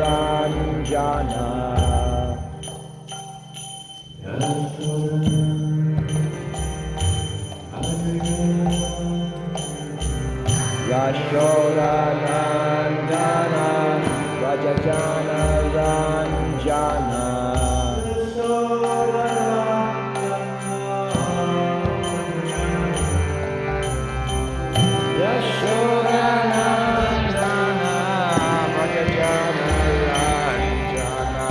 Ranjana Yashodanandana Rajajana Ranjana Yashodanandana Rajajana Ranjana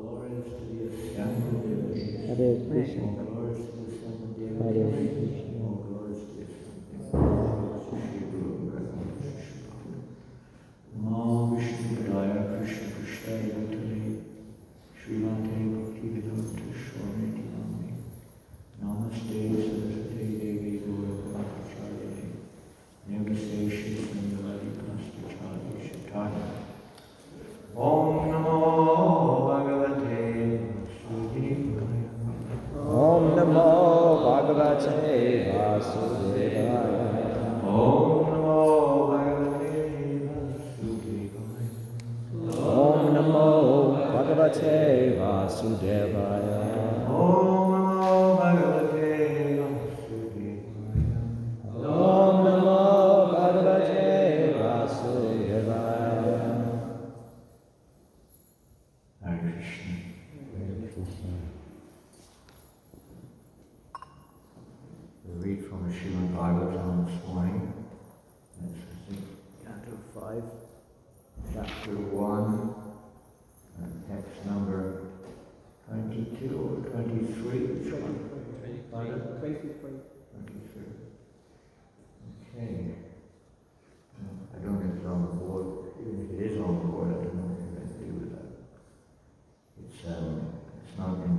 Glories to the assembled divinity. Hare Krishna. Glories to the assembled divinity. Hare Krishna. Glories to the assembled divinity. Namo Vishnu Padaya Krishna Krishnaya Bhutale Srimate Bhaktivedanta Swami Nami Namaste Saraswati Devi Gauravacharya Namaste Shri Sundari Kastacharya Shataya Om Namo Bhagavate Vasudevaya Om Namo Bhagavate Vasudevaya. Om Namo Bhagavate Vasudevaya Om Namo Bhagavate Vasudevaya. Om Namo Bhagavate Vasudevaya Om Namo Bhagavate Vasudevaya. Hare Krishna. Hare Krishna. We read from the Srimad Bhagavatam this morning. It's Canto 5, Chapter 1, text number 22 or 23. Which one? 23. Okay. I don't know if it's on the board. Even if it is on the board, I don't know what you're going to do with that. It's not in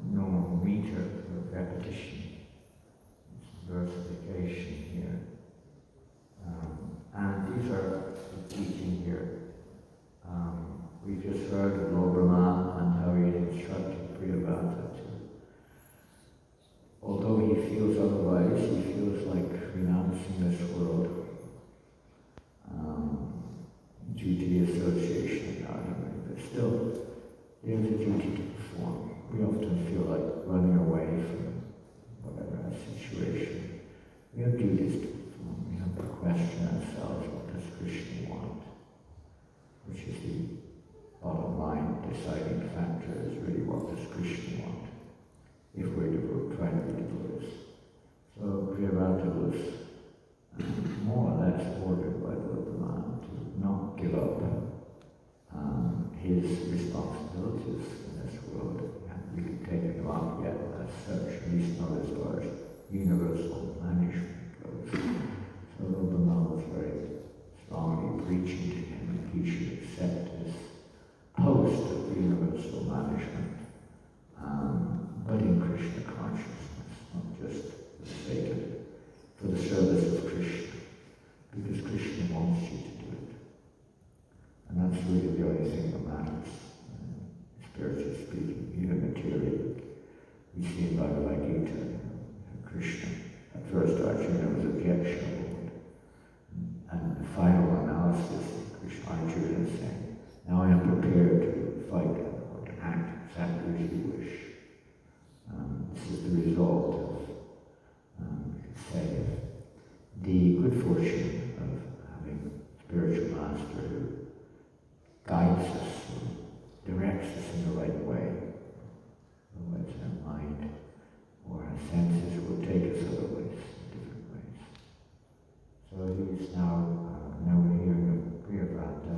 normal meter of repetition. It's versification here. And these are the teaching here. We just heard of Lord Brahma and how he instructed Prabhupāda to, although he feels otherwise, he feels like renouncing this world due to the association of Yadamani, but still there's a duty to perform. We often feel like running away from whatever situation. We have duties to perform. We have to question ourselves, what does Krishna want? Which is the bottom line deciding factor, is really what does Krishna want if we're trying to be devotees. So Prabhupāda was more or less ordered by Lord Brahma to not give up his responsibilities in this world. He hadn't really taken them up yet as such, at least not as far as universal management goes. So Lord Brahma was very strongly preaching to him that he should accept his post of universal management, but in Krishna consciousness, not just for the sake of it, for the service of Krishna, because Krishna wants you to do it. And that's really the only thing that matters, spiritually speaking, even materially. We see in Bhagavad Gita, Krishna, at first Arjuna was objectionable, and the final analysis, Krishna Arjuna is saying, now I am prepared to fight or to act exactly as you wish. This is the result of, say, the good fortune of having a spiritual master who guides us, who directs us in the right way. Otherwise our mind or our senses will take us other ways, different ways. So he's now hearing of Prabhupāda,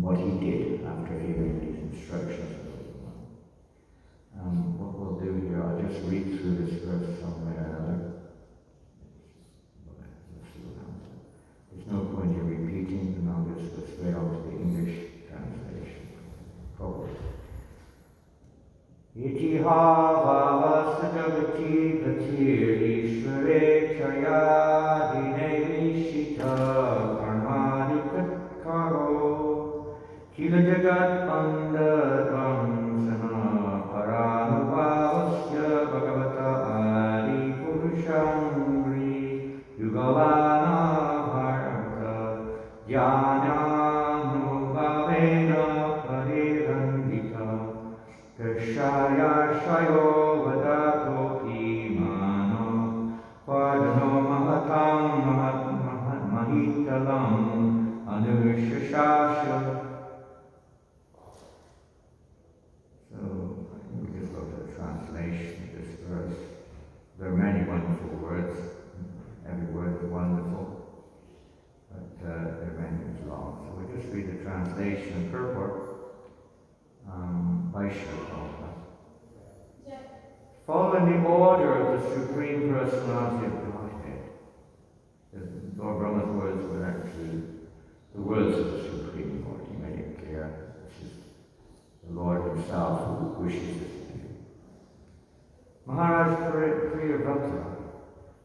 what he did after hearing these instructions. What we'll do here, I'll just read through this verse somewhere or another. There's no point in repeating, and I'll just go straight on to the English translation. Forward. Iti havavasa jagati gatir ishvare chaya dine vishita karmani katkaro kila jagat pandatam sana paranubhavasya bhagavata adi purushangri yugalana bharata jnananubhavena parirandita Kashaya shayo vadato imano Pardano mahatam mahitalam anushashasha. So, we just look at the translation of this verse. There are many wonderful words. Every word is wonderful. But there are many is long. So we just read the translation and purport by Srila Prabhupada. Following the order of the Supreme Personality of Godhead, Lord Brahma's words were actually the words of the Supreme Lord. He made it clear this is the Lord himself who wishes it to do. Maharaj Priyavrata,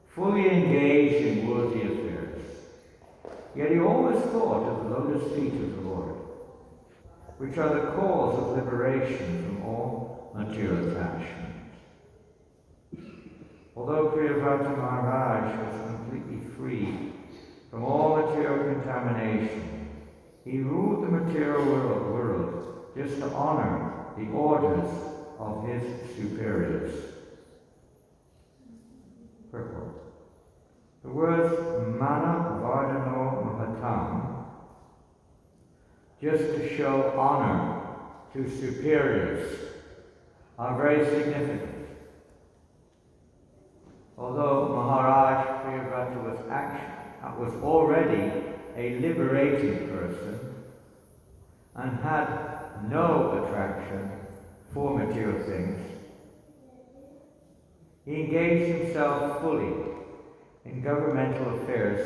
fully engaged in worldly affairs, yet he always thought of the lotus feet of the Lord, which are the cause of liberation from all material attachment. Although Priyavrata Maharaj was completely free from all material contamination, he ruled the material world just to honor the orders of his superiors. Purport. The words Mana Vardhano Mahatam, just to show honor to superiors, are very significant. Although Maharaj Priyavrata was already a liberated person and had no attraction for material things, he engaged himself fully in governmental affairs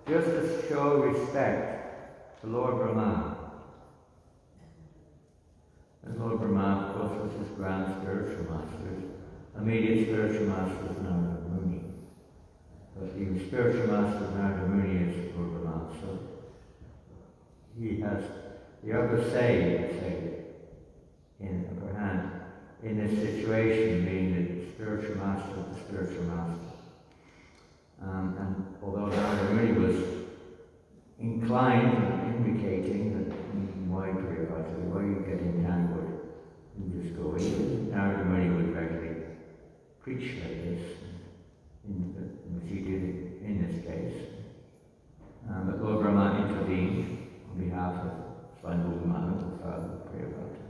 just to show respect to Lord Brahma. And Lord Brahma, of course, was his grand spiritual master. Immediate spiritual master is Narada Muni. But the spiritual master of Narada Muni is Lord Brahma. So he has the other say in upper hand in this situation, being the spiritual master of the spiritual master. And although Narada Muni was inclined and indicating that why you get entangled in this going, Narada Muni would regularly preach like this, which he did in this case. But Lord Brahma intervened on behalf of Swayambhuva Manu, the father of Priyavrata,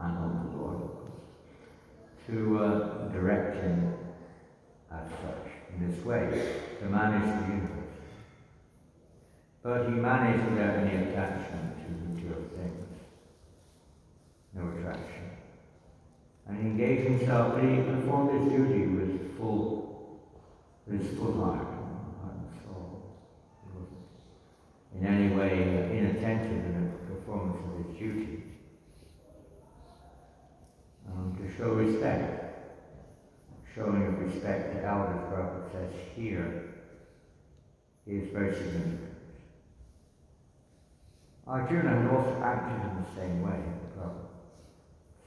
and of the Lord, of course, to direct him as such, in this way, to manage the universe. But he managed without any attachment to material things, no attraction. And he engaged himself, but he performed his duty with his full heart and soul. He wasn't in any way inattentive in the performance of his duty. To show respect, showing of respect to elders, Prabhupada says here, is very significant. Arjuna had also acted in the same way, Prabhupada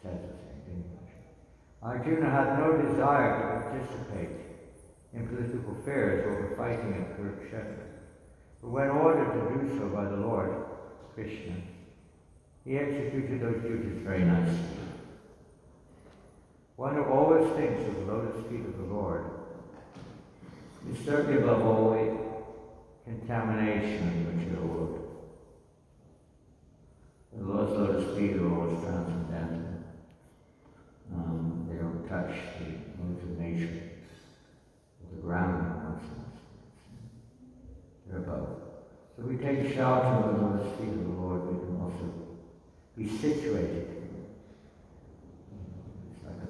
says the same thing. Arjuna had no desire to participate in political affairs or fighting at Kurukshetra, but when ordered to do so by the Lord, Krishna, he executed those duties very nicely. One who always thinks of the lotus feet of the Lord is certainly above all contamination of the material world. The Lord's lotus feet are always transcendental. They don't touch the modes of nature or the ground in one sense. They're above. So we take shelter of the lotus feet of the Lord, we can also be situated. It's like a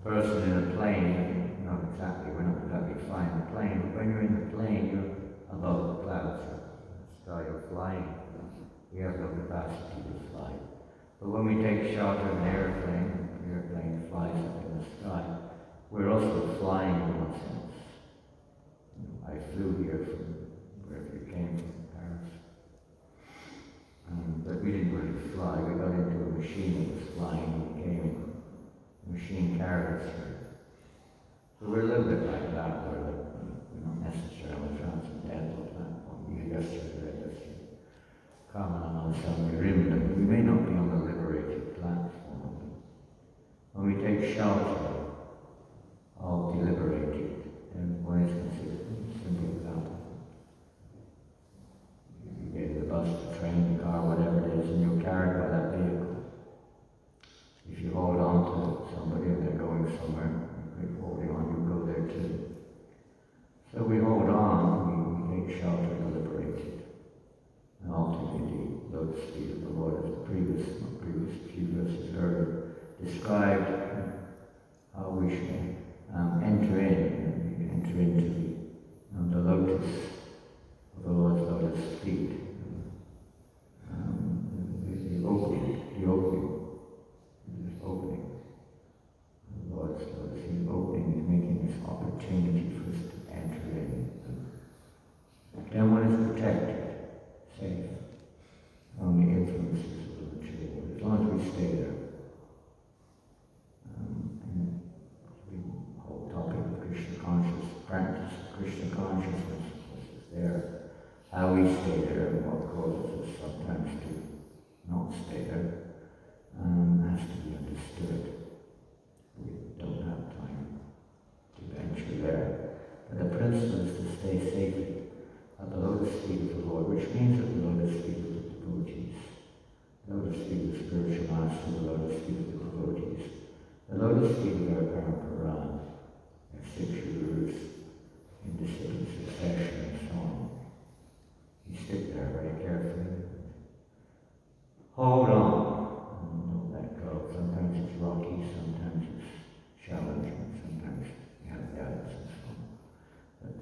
person in a plane, not exactly, we're not exactly flying a plane, but when you're in the plane, you're above the clouds, or the sky, you're flying. We have no capacity to fly. But when we take shelter of an airplane flies up in the sky, we're also flying in one sense. I flew here from wherever you came from, Paris. But we didn't really fly. We got into a machine that was flying and we came. The machine carried us here. So we're a little bit like that, we're not necessarily transcendental platform. You just come on some rim, but we may not be on the liberated platform. When we take shelter of the liberated, then one is considered a simple example. You get the bus, the train, the car, whatever it is, and you're carried by that vehicle. If you hold on to somebody and they're going somewhere, you're holding on, you go there too. So we hold on, we take shelter of the liberated, and ultimately lotus feet of the Lord, as the previous few verses earlier described how we should enter into the lotus of the Lord's lotus feet. The opening. The Lord's lotus feet opening is making this opportunity for us to enter in. Then one is protected, safe from the influences of the material world, as long as we stay there. And the whole topic of Krishna consciousness, practice of Krishna consciousness is there. How we stay there and what causes us sometimes to not stay there has to be understood. We don't have time to venture there. But the principle is to stay safely at the lotus feet of the Lord, which means at the lotus feet of the devotees. The lotus feet of the spiritual master, the lotus feet of the devotees. The lotus feet of our Paramparan, our 6 gurus, in discipline succession and so on. You stick there very carefully. Hold on. And don't let go. Sometimes it's rocky, sometimes it's challenging, sometimes you have doubts and so on. But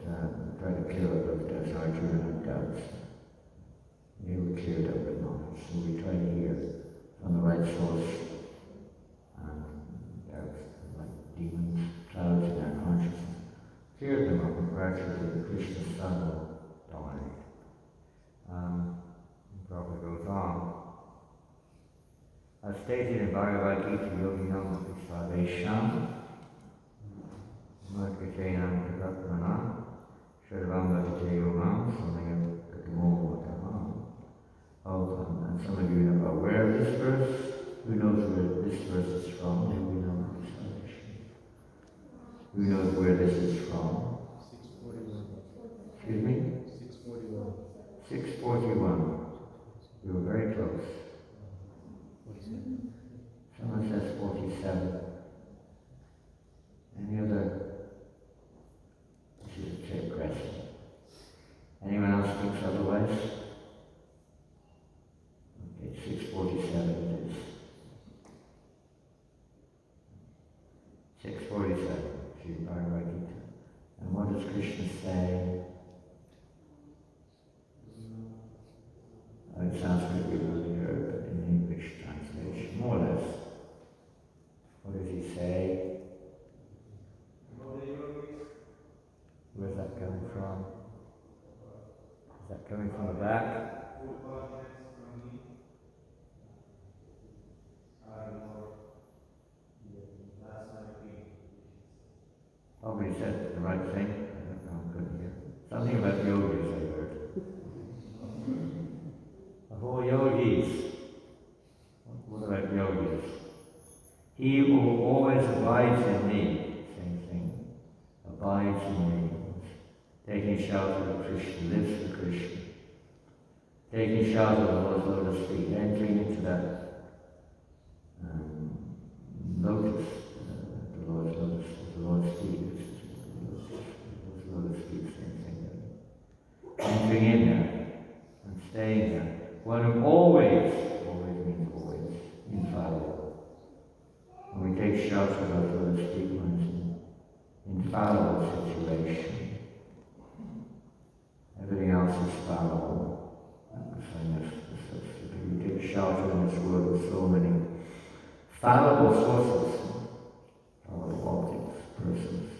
try to clear up those doubts. Arjuna had doubts. They were cleared up with knowledge. So we try to hear from the right source. Doubts like demons, clouds in our consciousness. Clear them up and gradually the Krishna sun will dominate. Prabhupada goes on. As stated in Bhagavad Gita, Yoginam Visvadesham, Markachainam Karatmana, Shravam Bhajate Yomam, Samayam Katamo Matamam. And some of you are aware of this verse. Who knows where this verse is from? Yoginam Visvadesham. Who knows where this is from? 641. Excuse me? 641. 641. We were very close. 47. Someone says 47. Any other? This is a trick question. Anyone else thinks otherwise? Okay, 647 it is. 647. Sri Bhagavad Gita. And what does Krishna say? It sounds like we really heard, but in English translation, more or less. What does he say? Where's that coming from? Is that coming from the back? Probably said the right thing. I don't know, I couldn't hear. Something about yogis I heard. Oh, yogis. What about yogis? He who always abides in me, same thing, abides in me, taking shelter of Krishna, lives for Krishna, taking shelter of the Lord's lotus feet, entering into that lotus, the Lord's lotus, the Lord's feet, the lotus feet, same thing. Entering in there and staying there. One who always means always, infallible. When we take shelter of those feet, one's in infallible situation. Everything else is fallible. We take shelter in this world with so many fallible sources, fallible objects, persons,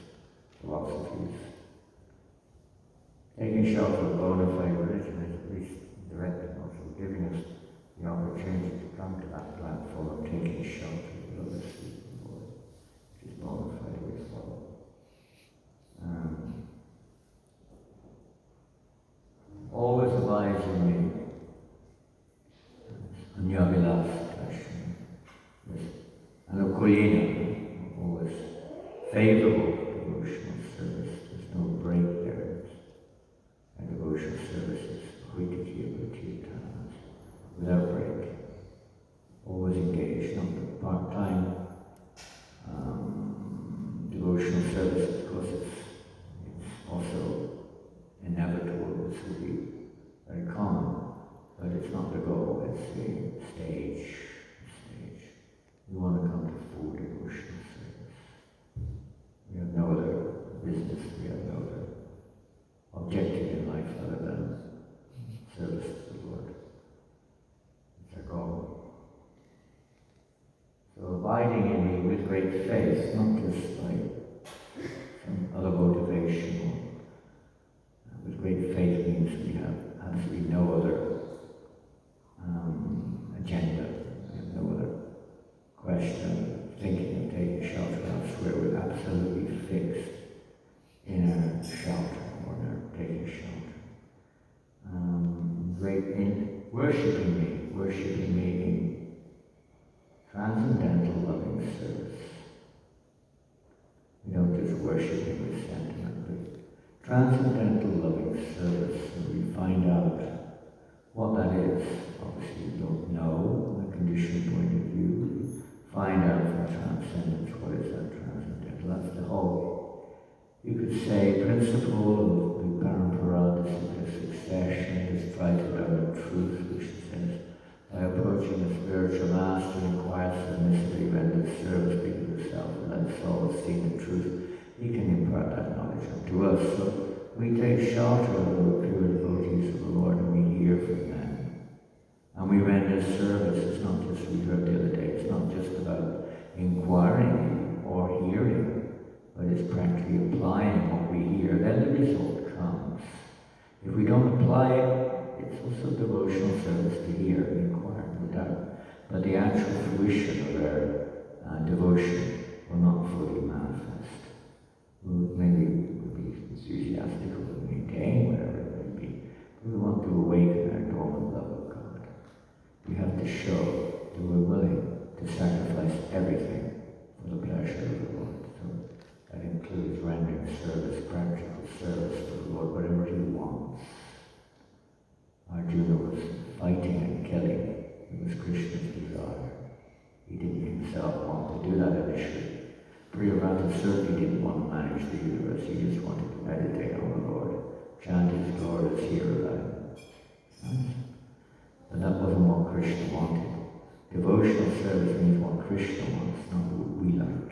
philosophies. Taking shelter of bona fide religion is at least directed also giving us the opportunity to come to that platform of taking shelter of the lotus feet of the Lord, which is bona fide we follow. Always abides in me. Anyavilas question. Anukulina, always favorable devotional service. There's no break there. And devotional service is without break. Always call it the stage. We want to come to full devotional service. We have no other business, we have no other objective in life other than service to the Lord. It's our goal. So abiding in me with great faith, not just like some other motivation. With great faith means we have absolutely no other agenda, we have no other question, thinking of taking shelter elsewhere. We're absolutely fixed in our shelter, or in our taking shelter. Great in worshiping me in transcendental loving service. We don't just worship him with sentiment, but transcendental loving service. So we find out what that is. Obviously we don't know from a conditioned point of view. Find out from transcendence what is that transcendental. That's the whole, you could say, principle of the Prabhupāda, the succession, this try to learn the truth, which says, by approaching a spiritual master, inquire submissively, render service because of self, and let the soul see the truth. He can impart that knowledge unto us. So we take shelter of the pure devotees of the Lord, and we hear from them. And we render service. It's not just, we heard the other day, it's not just about inquiring or hearing, but it's practically applying what we hear. Then the result comes. If we don't apply it, it's also devotional service to hear and inquire, no doubt. But the actual fruition of our devotion will not fully manifest. Maybe we'll be enthusiastic, we'll maintain whatever it may be. But we want to awaken our dormant love of God. We have to show that we're willing to sacrifice everything for the pleasure of the Lord. So that includes rendering service, practical service to the Lord, whatever he wants. Arjuna was fighting and killing. It was Krishna's desire. He didn't himself want to do that initially. Prabhupāda certainly didn't want to manage the universe. He just wanted to meditate on the Lord, chant his glories, hear about him. But that wasn't what Krishna wanted. Devotional service means what Krishna wants, not what we like.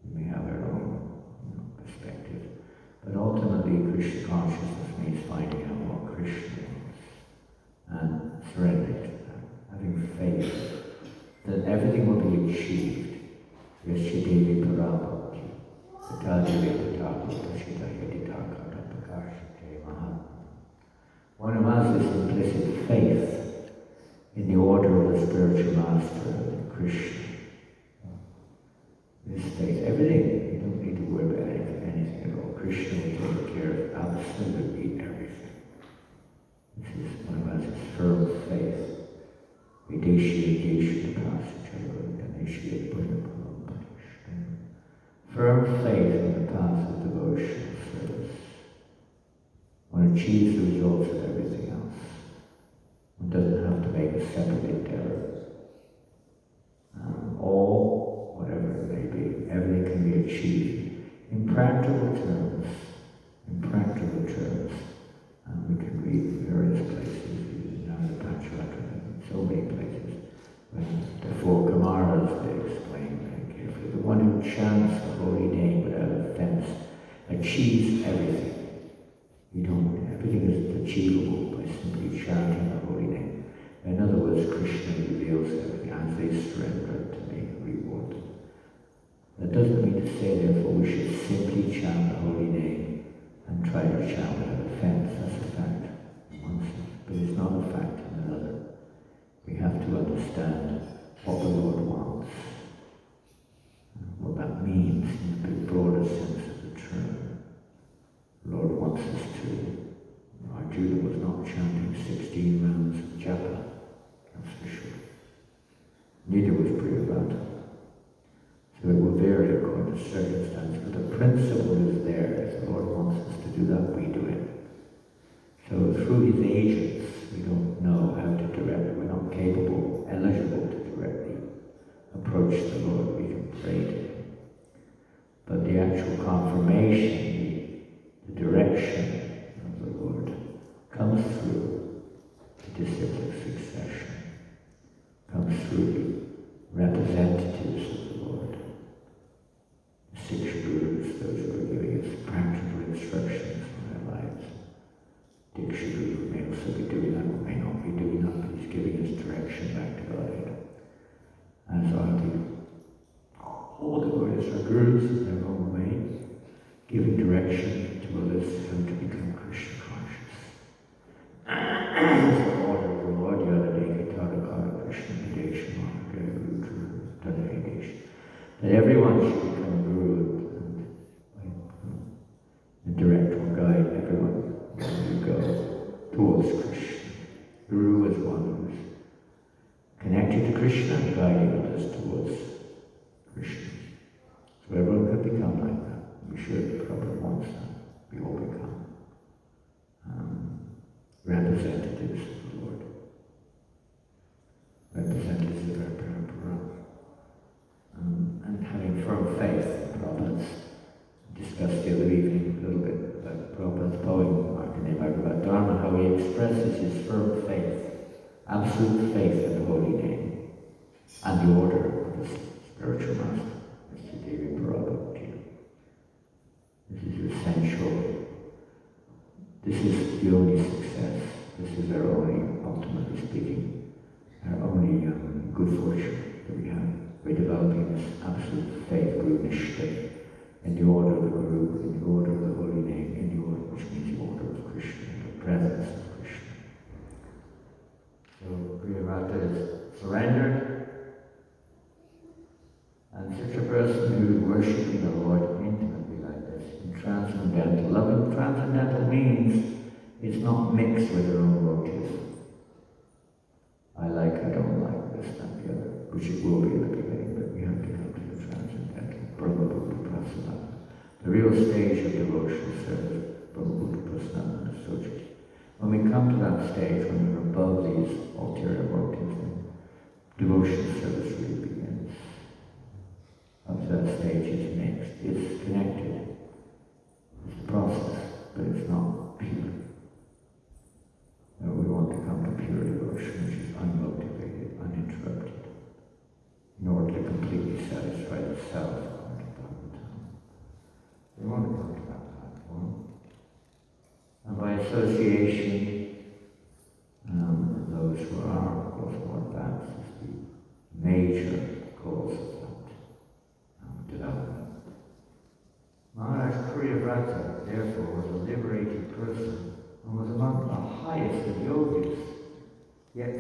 We may have our own perspective. But ultimately, Krishna consciousness means finding out what Krishna wants and surrendering to that, having faith that everything will be achieved. Yashidevi Prabhupāda, Satadevita Thakur, Shidayati Thakur, Prakashate Mahatma. One who has this implicit faith in the order of the spiritual master, Krishna. This faith, everything, you don't need to worry about anything at all. Krishna will take care of absolutely everything. This is one who has this firm faith. Videshya Gesha Pasachara, Ganeshya Purnapura. Firm faith in the path of devotional service. One achieves the results of everything else. One doesn't have to make a separate endeavor. All, whatever it may be, everything can be achieved in practical terms. In practical terms, we can read various places in the Pancharatra, so many places. When the four Kamaras, they explain very carefully. The one who chants the holy name without offense achieves everything. Everything is achievable by simply chanting the holy name. In other words, Krishna reveals everything as they surrender to me, reward. That doesn't mean to say, therefore, we should simply chant the holy name and try to chant without offense. That's a fact in one sense, but it's not a fact in another. We have to understand what the Lord wants, what that means in the broader sense of the term. The Lord wants us to. Arjuna was not chanting 16 rounds of japa, that's for sure. Neither was Prabhupāda. So it will vary according to circumstance, but the principle is there. If the Lord wants us to do that, we do it. So through his agents, we don't know how to direct. We're not capable, eligible to directly approach the Lord. We can pray to him. But the actual confirmation, the direction of the Lord comes through the disciplic succession. connected to Krishna and guiding others towards Krishna. So everyone could become like that. We should. Prabhupada wants that. We all become representatives of the Lord. Representatives of our Parampara. And having firm faith. Prabhupada's discussed the other evening a little bit about Prabhupada's poem, Bhagavad Dharma, how he expresses his firm faith, absolute faith in the holy name, and the order of his spiritual master, Mr. Devi Prabhupada. This is essential. This is the only success. This is our only, ultimately speaking, our only good fortune that we have. We're developing this absolute faith, Guru Nishta, in the order of the Guru, in the order of the holy name, in the order, which means the order of Krishna, the presence of Krishna. So Priyarata is surrendered, and such a person who is worshipping the Lord intimately like this, in transcendental. Loving transcendental means it's not mixed with their own motives. I don't like this, that, the other, which it will be in the beginning, but we have to come to the transcendental. Brahma-Buddha Prasanna. The real stage of devotional service, Brahma-Buddha Prasanna is Sochi. When we come to that stage, when we're above these ulterior motives, then devotional service really begins. Up to that stage, it's mixed, it's connected. It's a process, but it's not pure. We want to come to pure devotion, which is unmotivated, uninterrupted, in order to completely satisfy the self. We want to come to that platform. And by association, those who are, of course, more advanced is the major cause of that development. Maharaj Priyavrata, therefore, was a liberated person and was among the highest of yogis, yet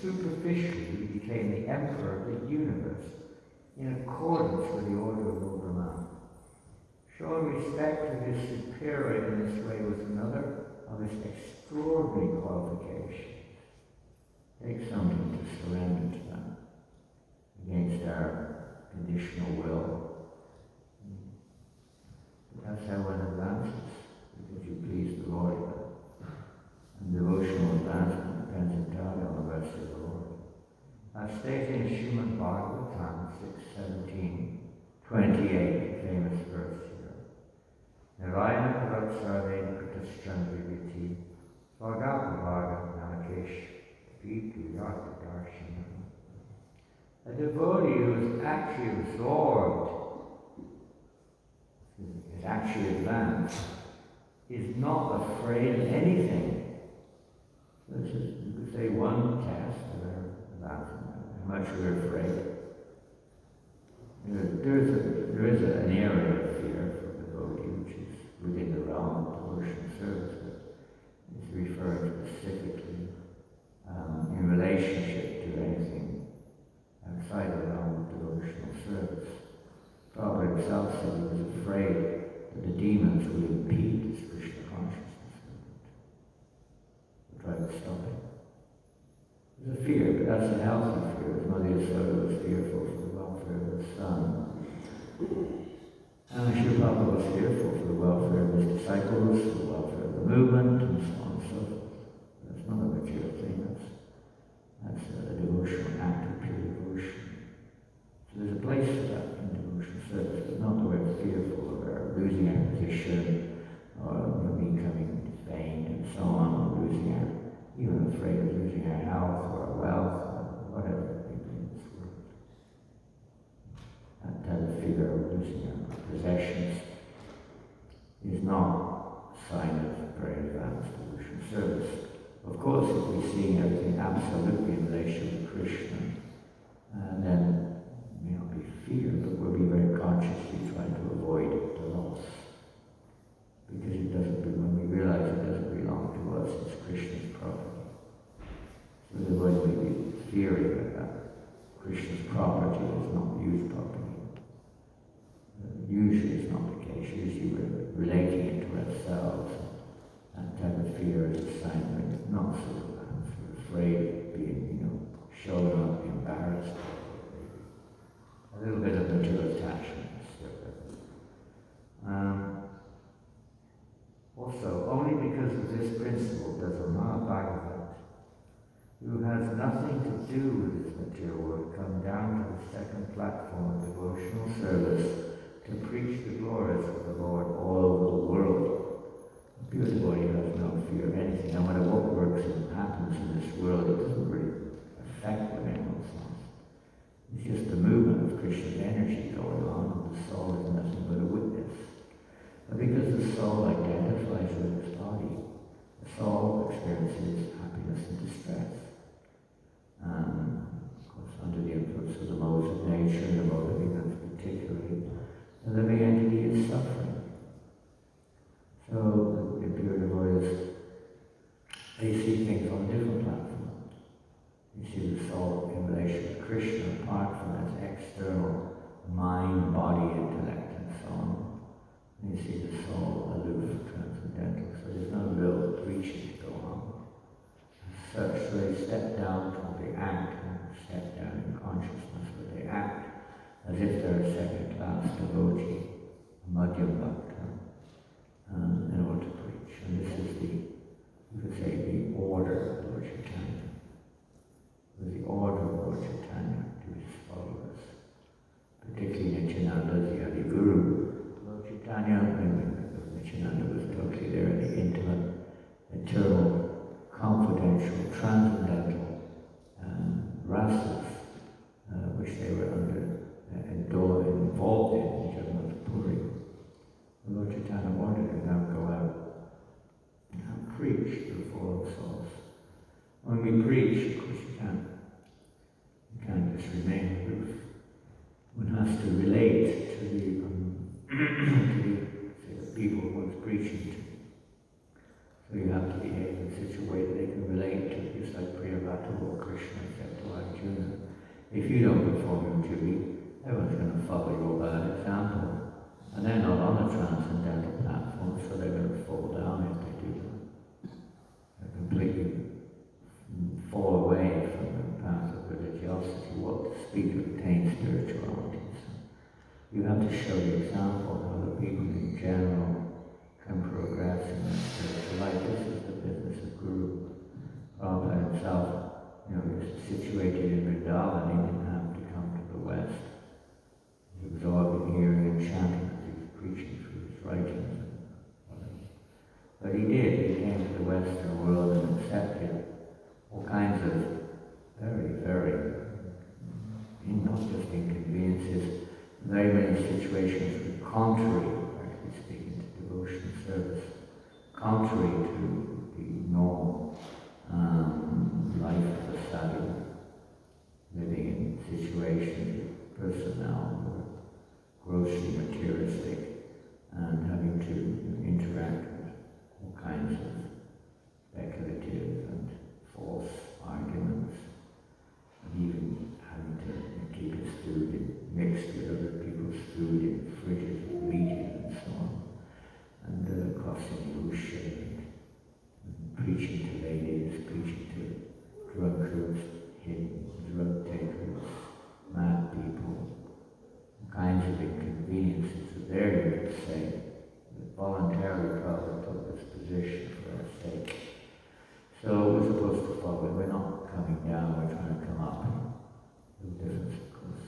superficially he became the emperor of the universe in accordance with the order of Lord Brahma. Showing respect to his superior in this way was another of his extraordinary qualifications. Takes something to surrender to that against our conditional will. That's how one advances, because you please the Lord. And devotional advancement depends entirely on the mercy of the Lord. As stated in Srimad Bhagavatam 6:17-28, famous verse here. Narayana Paratsarvena Kritaschandriviti Svagapavaga Namakesh Vitu Yata Darshana. A devotee who is actually absorbed, is actually advanced, is not afraid of anything. This is, you could say, one test of how much we're afraid. There is an area of fear for the devotee which is within the realm of devotional service, but it's referring specifically in relationship to anything outside the realm of devotional service. Prabhupada himself said he was afraid that the demons would impede his Krishna consciousness. Try to stop it. There's a fear, but that's a healthy fear. As Mother Yasoda was fearful for the welfare of her son. And Srila Prabhupada was fearful for the welfare of his disciples, for the welfare of the movement, and so on and so forth. That's not a material thing, that's a devotional act of pure devotion. So there's a place for that in devotional service, but not that we're fearful of our losing our position, or becoming defamed, and so on, or losing our, even afraid of losing our health, or our wealth, or whatever people in this world. That type of fear of losing our possessions is not a sign of very advanced devotional service. Of course, if we're seeing everything absolutely in relation to Krishna, then may not be fear, but we'll be very consciously trying to avoid the loss. Because it doesn't, when we realize it doesn't belong to us, it's Krishna's property. So the way we be fearing that Krishna's property is not used properly. Usually it's not the case. Usually we're relating it to ourselves. That type of fear is a sign that it's not so advanced. We're afraid of being, shown up, embarrassed. nothing to do with this material world, come down to the second platform of devotional service to preach the glories of the Lord all over the world. A pure devotee has no fear of anything. No matter what works and happens in this world, it doesn't really affect what anyone says. It's just the movement of Krishna's energy going on, and the soul is nothing but a witness. But because the soul identifies with its body, the soul experiences happiness and distress. Of course, under the influence of the modes of nature, the mode of ignorance particularly, the living entity is suffering. So the pure devotees, they see things on a different platform. You see the soul in relation to Krishna apart from its external mind, body, intellect, and so on. And you see the soul aloof, transcendental. So there's no real preaching to go on. As such, so they step down from the act and step down in consciousness, but they act as if they're a second-class devotee, a Madhyam Bhakta, in order to preach. And this is you could say, the order of Lord Chaitanya. The order of Lord Chaitanya to his followers, particularly Nityananda, the Adi Guru. Lord Chaitanya, Nityananda was totally there in the intimate, eternal, confidential, transcendental rasas, which they were involved in Jagannath Puri. Lord Chaitanya wanted him now to go out and preach to the fallen souls. When we preach, of course you can't just remain aloof. One has to relate to the people one's preaching to. So you have to behave in such a way that they can relate to it, just like Priyavata or Krishna said to Arjuna. If you don't perform your duty, everyone's going to follow your bad example. And they're not on a transcendental platform, so they're going to fall down if they do that. They completely fall away from the path of religiosity, what to speak of attained spirituality. So you have to show the example of how the people in general can progress in their spiritual life. This is the business of Guru. Prabhupada himself, is situated in Vrindavan. He didn't have to come to the West. He was absorbed in hearing and chanting as he was preaching through his writings and whatever. But he did. He came to the Western world and accepted all kinds of very, very, not just inconveniences, very many situations that were contrary, practically speaking, to devotion service, contrary to the normal life of the sadhu, living in situations with personnel who are grossly materialistic and having to interact with all kinds of speculative and false arguments, and even having to keep his food mixed with other people's food in fridges with meat and so on, and crossing the ocean, and preaching to ladies, preaching to drunkards, hidden drug takers, mad people, all kinds of inconveniences. So there you could say that voluntarily Prabhupada took this position for our sake. So we're supposed to follow it. We're not coming down, we're trying to come up. No difference, of course.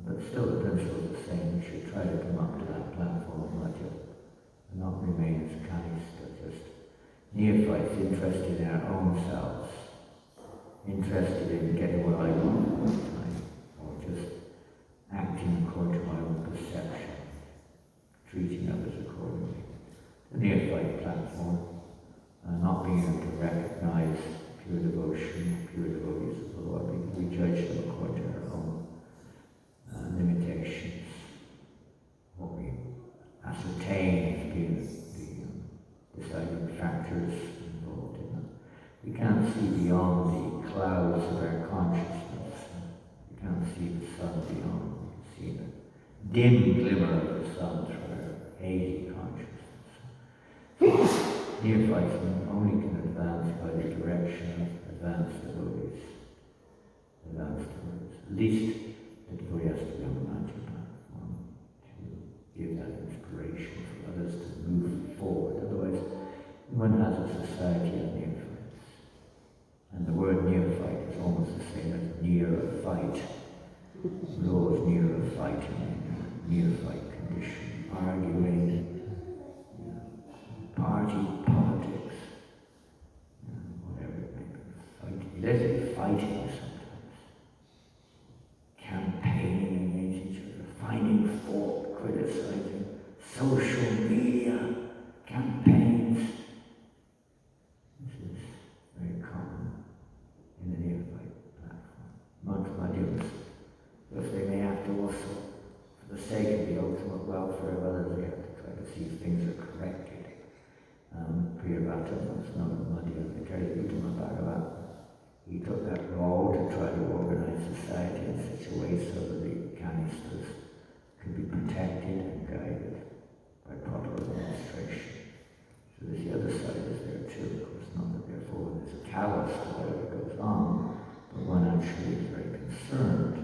But still the principle is the same. We should try to come up to that platform of Madhya and not remain as kanista, just neophytes interested in our own selves, interested in getting what I want all the time, or just acting according to my own perception, treating others accordingly. The neophyte platform, not being able to recognize pure devotion, pure devotees of the Lord, because we judge them according to our own limitations, what we ascertain as being the deciding factors involved in it. We can't see beyond the clouds of our consciousness. We can't see the sun beyond. We can see the dim glimmer of the sun through our hazy consciousness. Neophytes only can advance by the direction of advanced devotees. Advanced devotees. At least the devotee has to be on the Madhya platform to give that inspiration for others to move forward. Otherwise, one has a society of neophytes. And the word it's almost the same as near a fight. We're always near a fight, in a near-fight condition, arguing, party politics, whatever it may be. Literally fighting sometimes. Campaigning against each other, finding fault, criticizing, social media campaigns. This is very common in the near-fight platform, amongst my dealers. Because they may have to also, for the sake of the ultimate welfare of others, they have to try to see if things are corrected. Prabhupāda was not a Madhya Bhagavad. He took that role to try to organize society in such a way so that the canisters could be protected and guided by proper administration. So there's the other side is there too, of course, not that therefore there's a callous to whatever goes on, but one actually is very concerned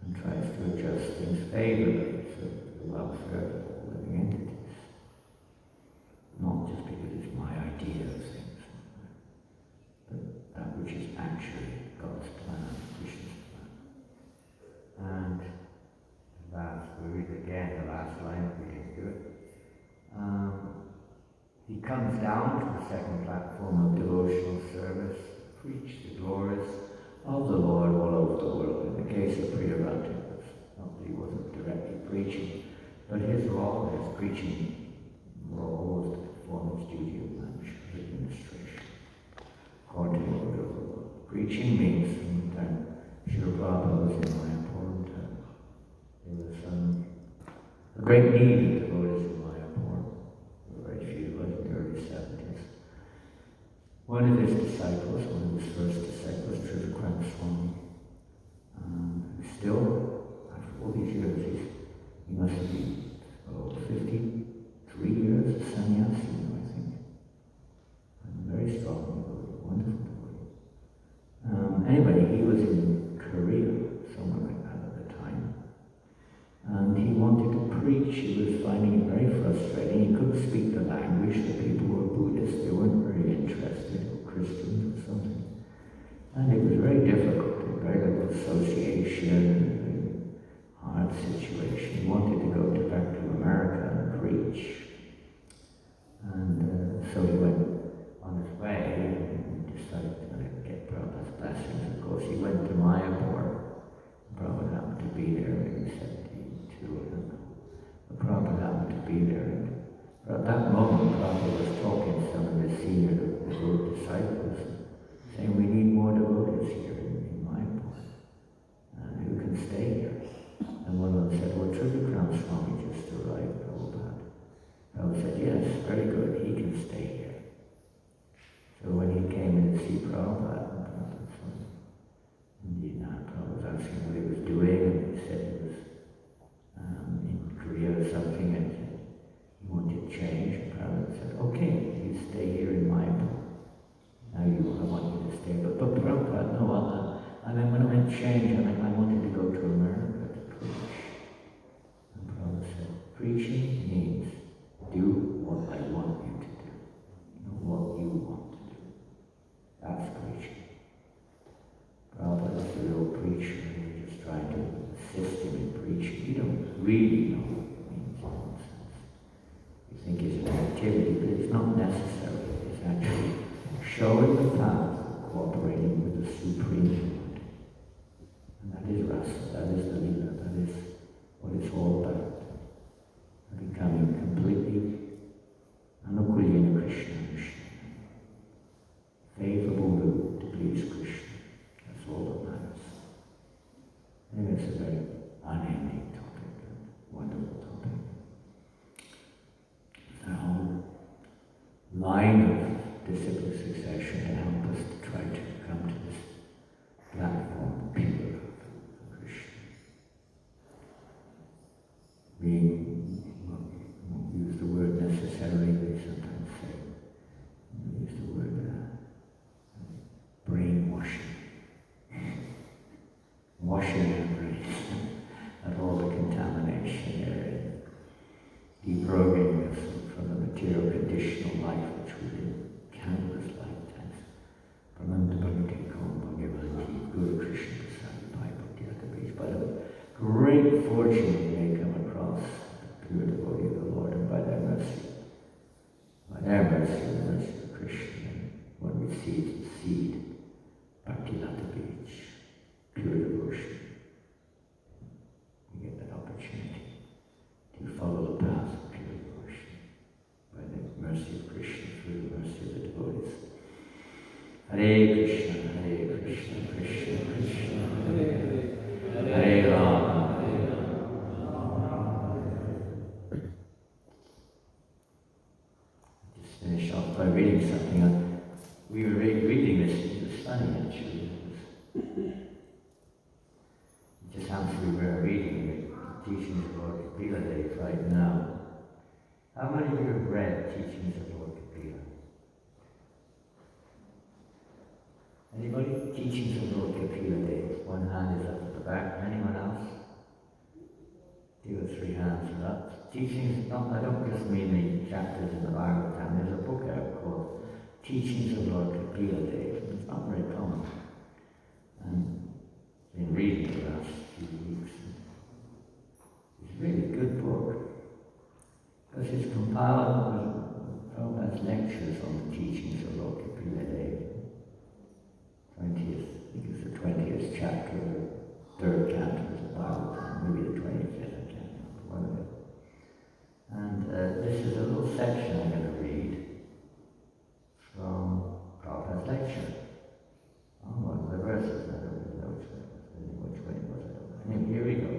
and tries to adjust things favorably to the welfare of all living entities. Not just because it's my idea of things, but that which is actually God's plan, Krishna's plan. And last, we read again the last line, we didn't do it. He comes down to the second platform of devotional service, preach the glories of the Lord all over the world. In the case of Prabhupāda, not that he wasn't directly preaching, but his role as preaching was to perform his duty of administration. According to the order of the Lord. Preaching means, from the time Srila Prabhupāda was in Mayapur, there was a great need of devotees in Mayapur. There were very few, like in the early 70s. One of his disciples, one of his first disciples, Srila Prabhupāda, still, after all these years, he must be 53 years of sannyasi, I think. And very strong devotee, wonderful devotee. Anyway, he was in Korea, somewhere like that at the time. And he wanted to preach. He was finding it very frustrating. He couldn't speak the language. The people were Buddhists. They weren't very interested, or Christians or something. And it was very difficult, very little association, hard situation. He wanted to go back to America and preach. And so he went on his way and decided to get Prabhupāda's blessings. Of course, he went to Mayapur. Prabhupada happened to be there in 72, I don't know. But Prabhupada happened to be there. And at that moment, Prabhupada was talking to some of the senior disciples, saying, we need more devotees here in Mayapur. Who can stay here? And one of them said, well, Srila Swami just arrived, Prabhupada. Prabhupada said, yes, very good, he can stay here. So when he came in to see Prabhupada, Prabhupada was asking what he was doing, and he said he was in Korea or something, and he wanted change. And Prabhupada said, okay, you stay here in Mayapur. Now I want you to stay. But Prabhupada, no, when I meant change, I wanted to go to America to preach. And Prabhupada said, preaching means do what I want you to do, not what you want to do. That's preaching. Prabhupada is the real preacher. You're just trying to assist him in preaching. You don't really know what it means in one sense. You think it's an activity, but it's not necessary. It's actually showing the path, cooperating with the Supreme Lord. And that is rasa, that is the lila, that is what it's all about. Becoming completely anukulyena Krishna, favorable mood to please Krishna. That's all that matters. I think it's a very unending topic, a wonderful topic. The whole line of disciple succession to help us to try to come to this platform, pure of Krishna. Being, won't use the word necessarily, they sometimes say, use the word brainwashing. Washing our brains of all the contamination there, deprogramming us from the material conditional life which we live countless lifetimes. Prananda Bhakti Kom Bhagavan teachings of Lord Kapila Dev. One hand is up at the back. Anyone else? 2 or 3 hands are up. Teachings, I don't just mean the chapters in the Bhagavatam. There's a book out called Teachings of Lord Kapila Dev. It's not very common. And I've been reading it the last few weeks. It's a really good book. Because it's compiled with Prabhupāda's lectures on the teachings of Lord Kapila Dev. 20th, I think it's the 20th chapter of the 3rd canto of the Bhagavatam, maybe the 25th, I can't remember, one of it. And this is a little section I'm going to read from Prabhupāda's lecture on one of the verses. I don't really know which way it was. I don't know. Anyway, here we go.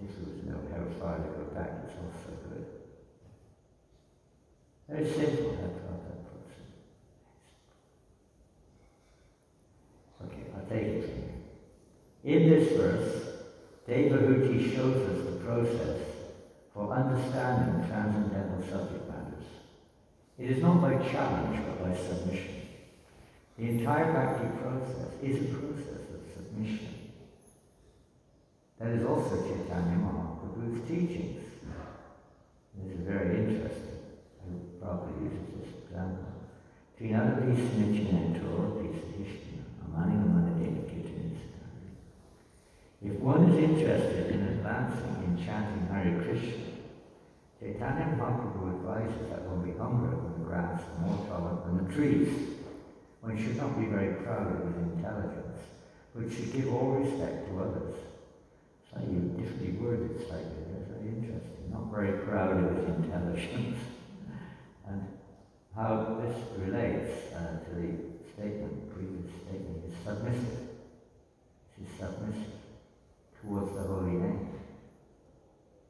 If there was no how far to go back, it's also good. Very simple, that Prabhupada puts it. Okay, I'll take it from here. In this verse, Devahuti shows us the process for understanding transcendental subject matters. It is not by challenge, but by submission. The entire Bhakti process is a process of submission. That is also Chaitanya Mahaprabhu's teachings. This is very interesting. I will probably use this example. Trinadapi Smichinantor Pisahishna Amani Amanadena Kirtanisana. If one is interested in advancing in chanting Hare Krishna, Chaitanya Mahaprabhu advises that one be humble when the grass are more tolerant than the trees. One should not be very proud of his intelligence, but should give all respect to others. So you differently worded slightly, that's very interesting. Not very proud of his intelligence. And how this relates to the statement, previous statement, is submissive. This is submissive towards the holy name.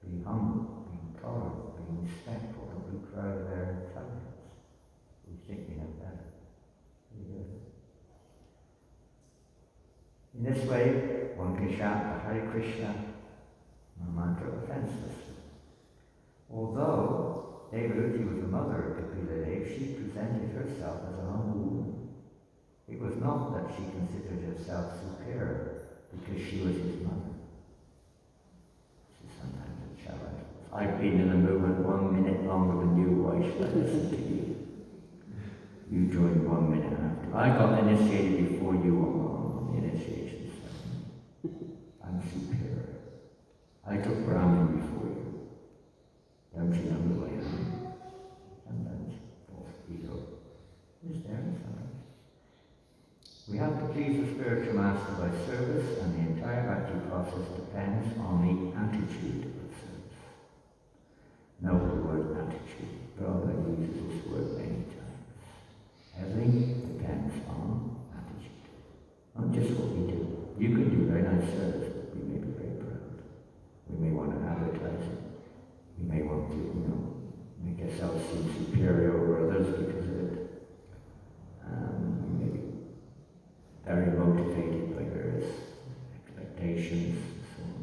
Being humble, being tolerant, being respectful, don't be proud of their intelligence. We think we know better. Very good. In this way, one can chant the Hare Krishna mantra offenselessly. Although Devahuti was the mother of Kapila Dev, she presented herself as a humble woman. It was not that she considered herself superior because she was his mother. This is sometimes a challenge. I've been in a movement 1 minute longer than you, why should I listen to you? You joined 1 minute after. I got initiated before you on the initiation ceremony. I'm superior. I took Brahmin before you. Don't you know who I am? Sometimes false ego is there sometimes. We have to please the spiritual master by service, and the entire Bhakti process depends on the attitude of service. Note the word attitude. Prabhupada uses this word many times. Everything depends on attitude. Not just what we do. You can do very nice service, but we may be very proud. We may want to advertise it. We may want to, make ourselves seem superior over others because of it. We may be very motivated by various expectations and so on.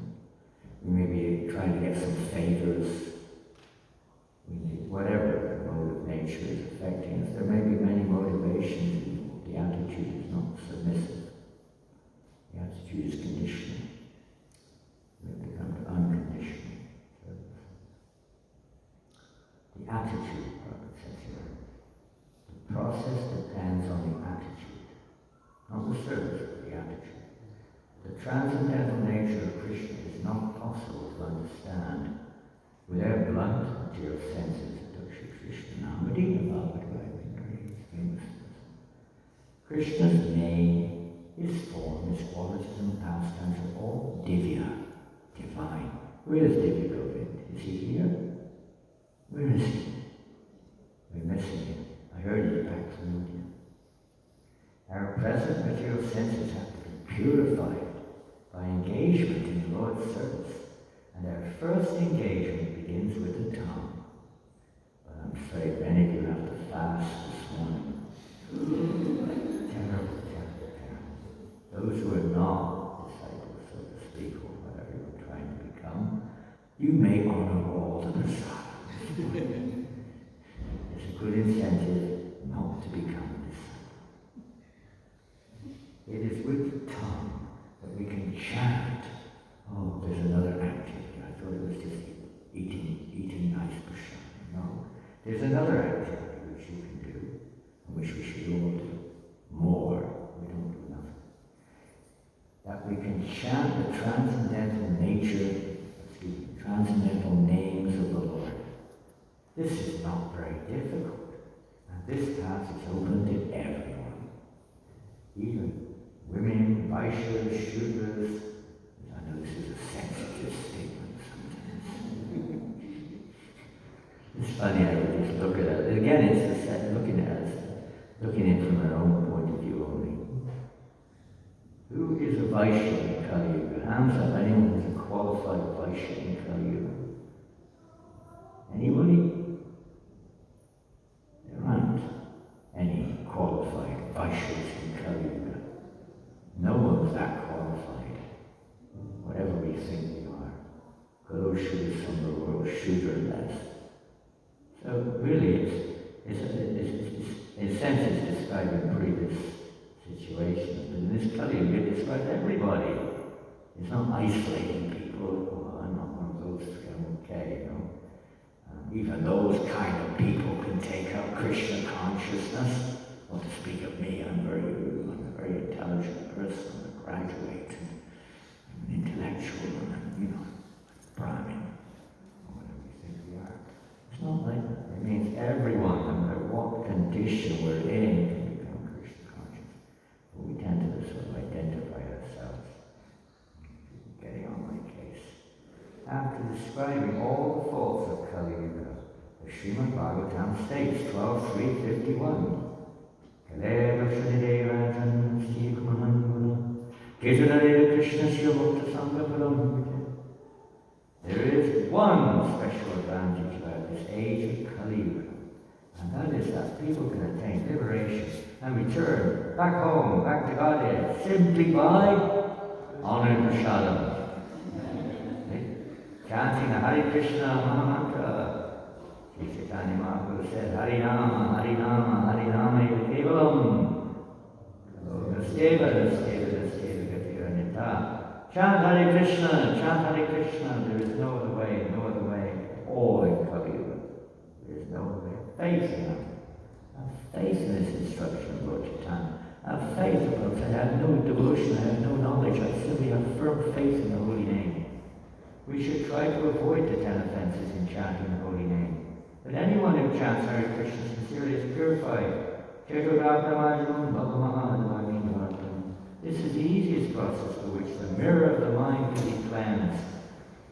We may be trying to get some favors. Whatever the mode of nature is affecting us, there may be many motivations. The attitude is not submissive. The attitude is conditional. We have to come to unconditional service. The attitude, Prabhupada says here. The process depends on the attitude. Not the service, but the attitude. The transcendental nature of Krishna is not possible to understand without blunt material senses of Shri Krishna Namadina Bhagavad famous. Krishna's name, his form, his qualities and pastimes are all divya, divine. Where is Divya Govind? Is he here? Where is he? We're missing him. I heard he's back from India. Our present material senses have to be purified by engagement in the Lord's service. And our first engagement begins with the tongue. But I'm afraid many of you have to fast this morning. Terrible, terrible, terrible. Those who are not disciples, so to speak, who you may honor all the prasadam. It's a good incentive not to become a disciple. It is with the tongue that we can chant. Oh, there's another activity. I thought it was just eating nice prasadam. No. There's another activity which you can do, and which we should all do. More. We don't do nothing. That we can chant the transcendental transcendental names of the Lord. This is not very difficult. And this path is open to everyone. Even women, Vaishyas, Shudras. I know this is a sensitive statement sometimes. It's funny, I would just look at it. Again, it's the set, looking at it from our own point of view only. Who is a Vaishya in Kali Yuga? Hands up, anyone who's a qualified Vaishya in Kali Yuga? Anybody? There aren't any qualified Vaishyas in Kali Yuga. No one's that qualified. Whatever we think we are. Guru Shudra from the world, Shudra less. So really, in a sense, it's describing previous situations, but in this Kali Yuga, it describes everybody. It's not isolating people. Oh, I'm not one of those three. I'm okay, you know. Even those kind of people can take up Krishna consciousness. Well, to speak of me, I'm a very intelligent person. I'm a graduate, I'm an intellectual, and Brahmin, or whatever we think we are. It's not like that. It means everyone, no matter what condition we're in, can become Krishna conscious. But we tend to sort of identify ourselves. Getting on my case. After describing all the faults of Kali Yuga, the Srimad Bhagavatam states 12.3.51. Kaleva Shanidevajan Sikumananguna Ketanareva Krishna Srimukta Sanghapalam. There is one special advantage about this age of Kali Yuga, and that is that people can attain liberation and return back home, back to Godhead, simply by honoring prasadam. Chanting a Hare Krishna Mahamantra. Sri Chaitanya Mahaprabhu said, Harinama, Harinama, Harinama eva kevalam. Nasteva, Nasteva, Nasteva, Gatira Nita. Chant Hare Krishna, chant Hare Krishna. There is no other way, no other way. All in Kali Yuga. There is no other way. Faith in Him. Have faith in this instruction of Lord Chaitanya. Have faith in Him. I have no devotion, I have no knowledge. I simply have firm faith in the holy name. We should try to avoid the 10 offenses in chanting the holy name. But anyone who chants Hare Krishna sincerely is purified. This is the easiest process for which the mirror of the mind can be cleansed.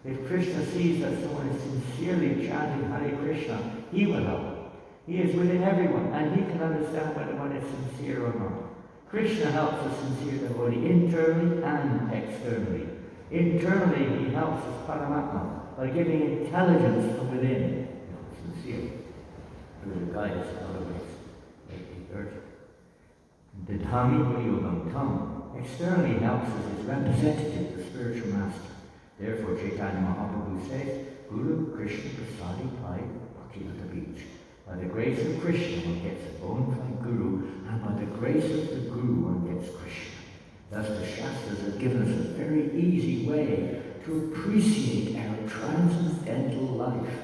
If Krishna sees that someone is sincerely chanting Hare Krishna, he will help. He is within everyone, and he can understand whether one is sincere or not. Krishna helps us sincere devotee internally and externally. Internally, he helps us Paramatma by giving intelligence from within. Sincere. Through the guidance of other ways. The Dhami tongue externally helps us as representative, the spiritual master. Therefore, Chaitanya Mahaprabhu says, Guru Krishna Prasadi Pai Bhaktivata Beach. By the grace of Krishna, one gets a bona fide Guru, and by the grace of the Guru, one gets Krishna. Thus, the Shastras have given us a very easy way to appreciate our transcendental life.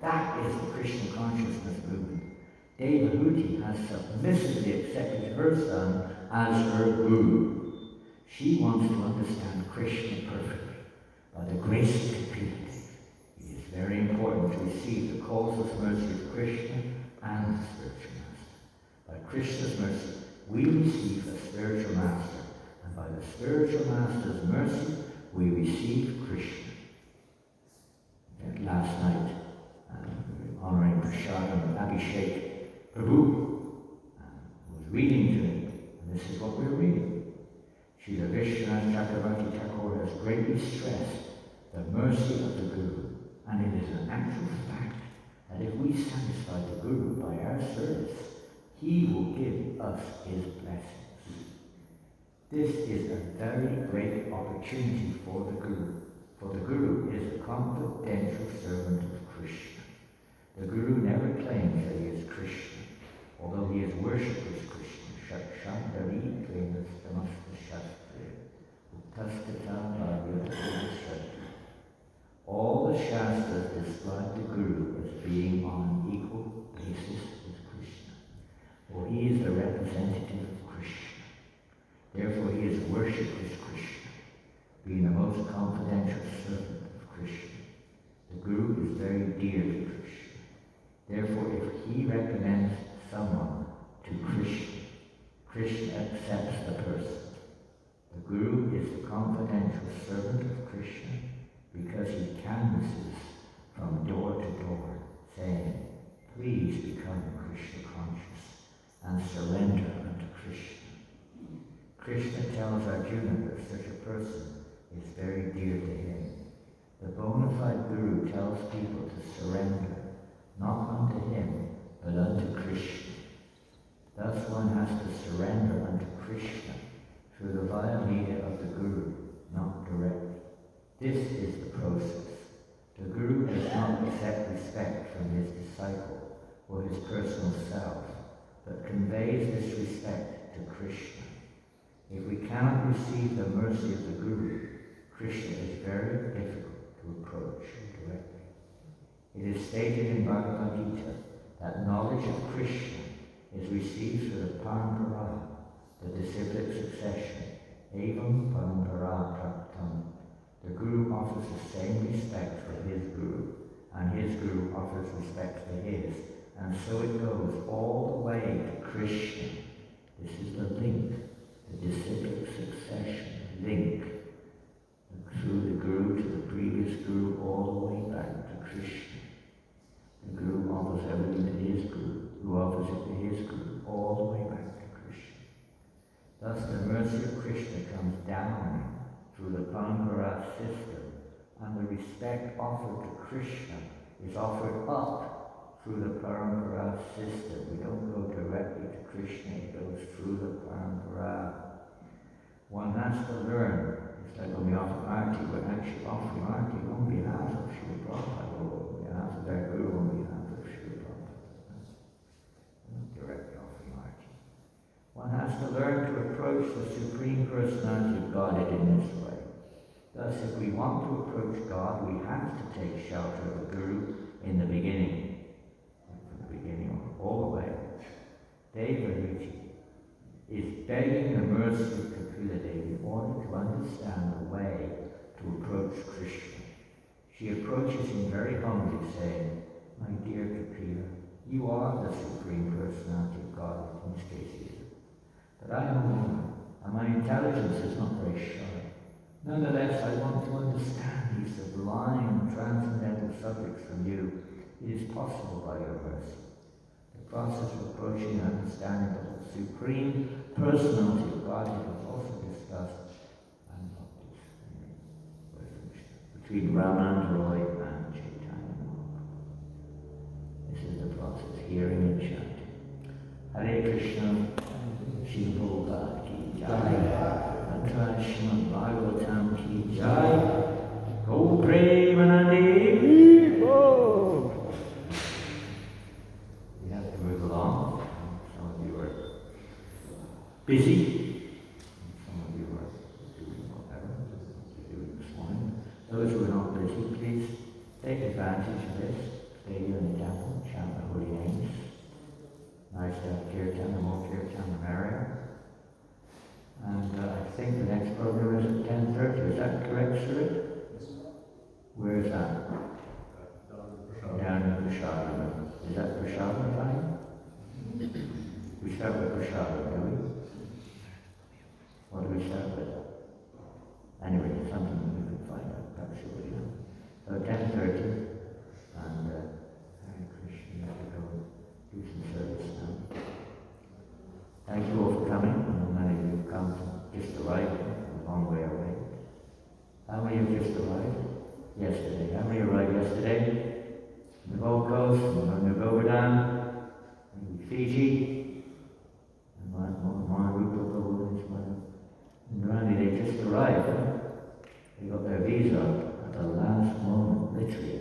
That is the Krishna consciousness movement. Devahuti has submissively accepted her son as her Guru. She wants to understand Krishna perfectly. By the grace of completeness, it is very important to receive the causeless mercy of Krishna and the spiritual master. By Krishna's mercy, we receive the spiritual master. And by the spiritual master's mercy, we receive Krishna. And last night, honoring Prasadam Abhishek Prabhu was reading to me, and this is what we're reading. Srila Vishwanath Chakravarti Thakur has greatly stressed the mercy of the Guru, and it is an actual fact that if we satisfy the Guru by our service, he will give us his blessings. This is a very great opportunity for the Guru, for the Guru is a confidential servant of Krishna. The Guru never claims that he is Krishna, although he is worshipped as Krishna. Shakshantari Krenastamasta Shastre Uttastata Bhagavata. All the Shastras describe the Guru as being on an equal basis with Krishna, for he is the representative of Krishna. Therefore he is worshipped as Krishna, being the most confidential servant of Krishna. The Guru is very dear to Krishna. Therefore, if he recommends someone to Krishna, Krishna accepts the person. The Guru is the confidential servant of Krishna because he canvasses from door to door, saying, please become Krishna conscious and surrender unto Krishna. Krishna tells Arjuna that such a person is very dear to him. The bona fide Guru tells people to surrender, not unto him, but unto Krishna. Thus one has to surrender unto Krishna through the via media of the Guru, not directly. This is the process. The Guru does not accept respect from his disciple or his personal self, but conveys this respect to Krishna. If we cannot receive the mercy of the Guru, Krishna is very difficult to approach directly. It is stated in Bhagavad Gita that knowledge of Krishna is received through the parampara, the disciplic succession, evam parampara praptam. The Guru offers the same respect for his Guru, and his Guru offers respect for his, and so it goes all the way to Krishna. This is the link, the disciplic succession link, through the Guru to the previous Guru all the way back to Krishna. The Guru offers everything to his Guru, who offers it to his Guru, all the way back to Krishna. Thus the mercy of Krishna comes down through the parampara system, and the respect offered to Krishna is offered up through the parampara system. We don't go directly to Krishna, it goes through the parampara. One has to learn. It's like when we offer arti, we're actually offering arti on behalf of Srila Prabhupāda, or on behalf of their Guru, on behalf of Srila Prabhupāda. We're not directly offering arti. One has to learn to approach the Supreme Personality of Godhead in this way. Thus, if we want to approach God, we have to take shelter of the Guru in the beginning. From the beginning all the way. Devariti is begging the mercy of Kapila Devi in order to understand the way to approach Krishna. She approaches him very humbly, saying, my dear Kapila, you are the Supreme Personality of God, in this case he is. But I am a woman, and my intelligence is not very sharp. Nonetheless, I want to understand these sublime, transcendental subjects from you. It is possible by your mercy. The process of approaching and understanding of the Supreme Personality of Godhead was also discussed between Ramananda Roy and Chaitanya Mahaprabhu. This is the process, hearing and chanting. Hare Krishna, Srila Prabhupāda ki jai, Mantra Srimad Bhagavatam ki jai, Go Premanande. We have to move along. Some of you are busy. Some of you are doing whatever you're doing this morning. Those who are not busy, please take advantage of this. Stay here in the temple, chant the holy names. Nice to have kirtan, the more kirtan, the merrier. And I think the next program is at 10:30. Is that correct, sir? Where is that? Down in Prashadam. Is that Prashadam time? We start with Prashadam, do we? What do we start with? Anyway, it's something we can find out. Perhaps you will know. So 10:30, and Hare Krishna, we have to go do some service now. Thank you all for coming. I know many of you have come just arrived, a long way away. How many have just arrived? Yesterday. How many arrived yesterday? The Gold Coast, and the Govardhan, and Fiji, and Maharupa Prabhu and his mother. And Randy, they just arrived. Huh? They got their visa at the last moment, literally.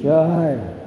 Jai.